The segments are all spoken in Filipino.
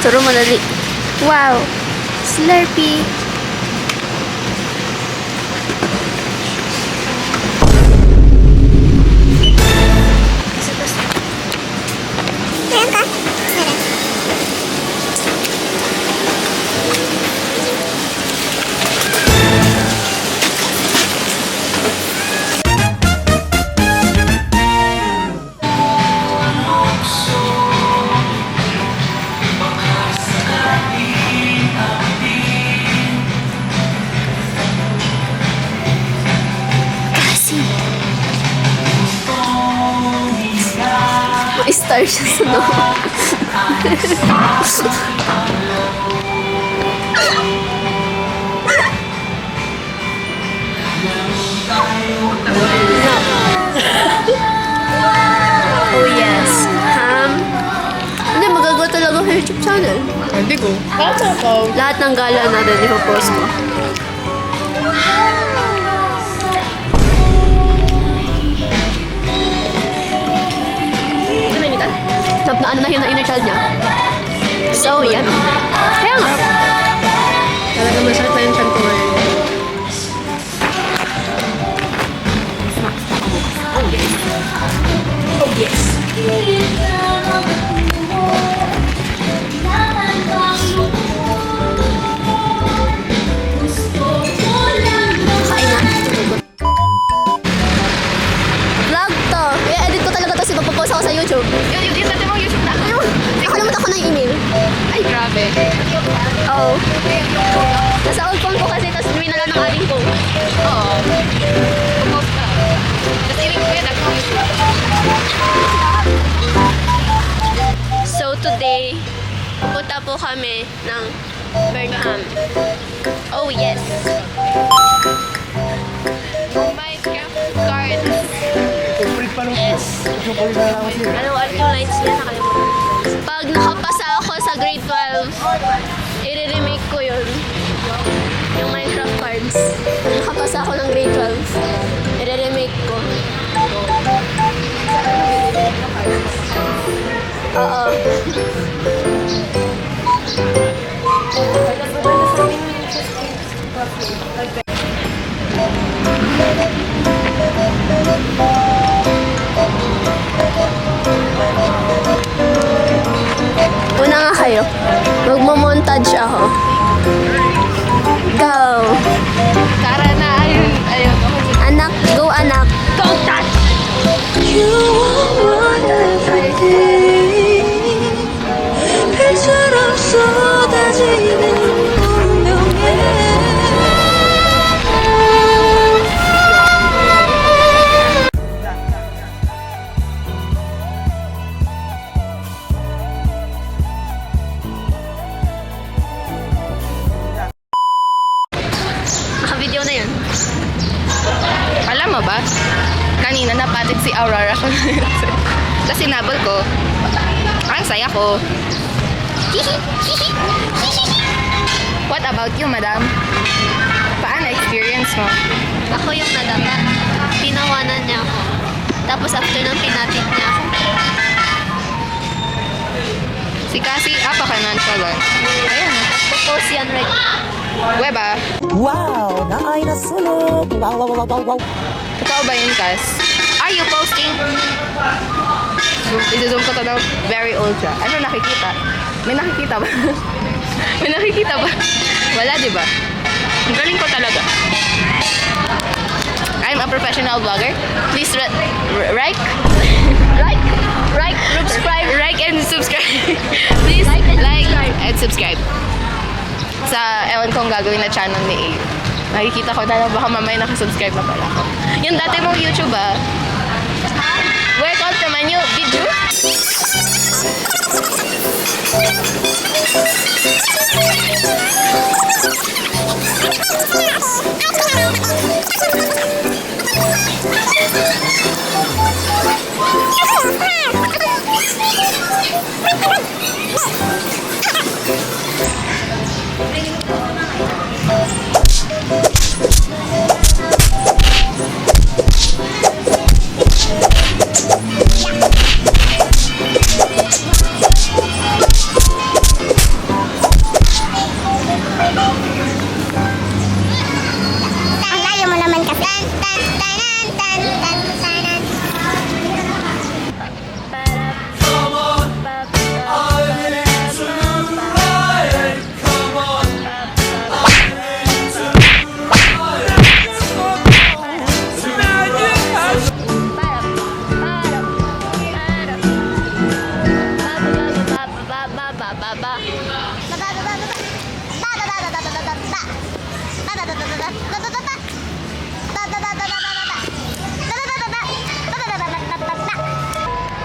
Turo mo dali. Wow! Slurpee! Meron ka? Meron. Star siya sa loob. Oh yes. Hindi, magagawa talaga sa YouTube channel. Hindi ko. Tama ka. Lahat ng gala natin, ipopost ko. Na ano na yun na inner child niya. So, yan. Kaya nga. Talaga masakit na yung chan ko ngayon. Oh, yes. Kain na. Vlog to. I-edit ko talaga to. Ipapopost ako sa YouTube. Yung dati mong YouTube na. Nakalimutan ko na yung email. Ay, grabe. Oo. Nasa old phone ko kasi, tapos winala ng aling ko. Oo. Post ka. Tapos iwing ko yun, ako YouTube. So today, pupunta po kami ng Burnham. Oh yes. Minecraft cards. Yes. Ano yung lines niya? Nakalimutan. Pag nakapasa ako sa grade 12, i-remake ko yun. Yung Minecraft cards. Pag nakapasa ako ng grade 12, i-remake ko. Oo. Una nga kayo. Magmo-montage ako. Go! Tara na, ayun. Anak, go anak. Go, touch! You are everything. 별처럼 쏟아지는 운명에 Naka-video na yun. Alam mo ba? Kanina napatik si Aurora ko. Tapos sinabol ko. Ang saya ko. What about you, madam? Paano experience mo? Ako yung nadapa. Tinawanan niya ako. Tapos after nang pinatit niya ako. Si Cassie, apa ka nonchalant? Ayan. Post yan right. Weba, Wow, na ay nasulog. Wow, wow, wow, wow, wow. ikaw ba yun, Cass? Are you posting? Isi-zoom ko to na very old siya. Ano nakikita? May nakikita ba? May nakikita ba? Wala, di ba? Ang galing ko talaga. I'm a professional vlogger. Please like, subscribe, like and subscribe. Please like and subscribe. Sa ewan kong gagawin na channel ni A. Nakikita ko na lang baka mamaya nakasubscribe na pala ako. Yung dati mong YouTube workout naman yung video.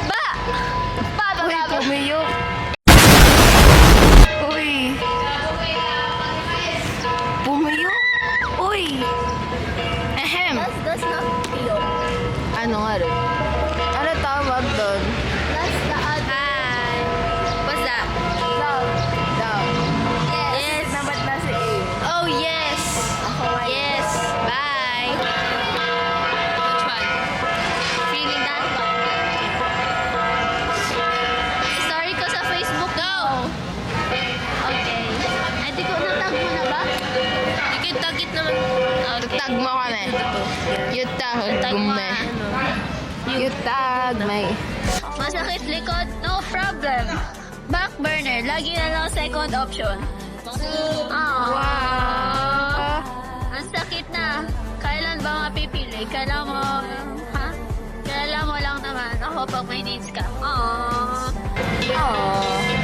Ba! Uy, pumiyok. Uy. Pumiyok. Uy. Ahem. That's not piyok. Ano nga rin? Ano tawag doon? That's the other. Hi. What's that? Dog. Yes. Nabat na si A. Oh, yes. Yes. Bye. Which one? Feeling that one. Story ko sa Facebook. Go. Okay. Ay, di ko natag mo na ba? Ikit-tagit naman. Okay. Tag mo kami. Yutag Tag mo me. ano. Yutag may. Masakit likod? No problem. Back burner. Lagi na lang second option. Wow. Ang sakit na. Kailan ba mapipili? Kailan mo, ha? Kailan mo lang naman ako pag may needs ka. Aww. Aww.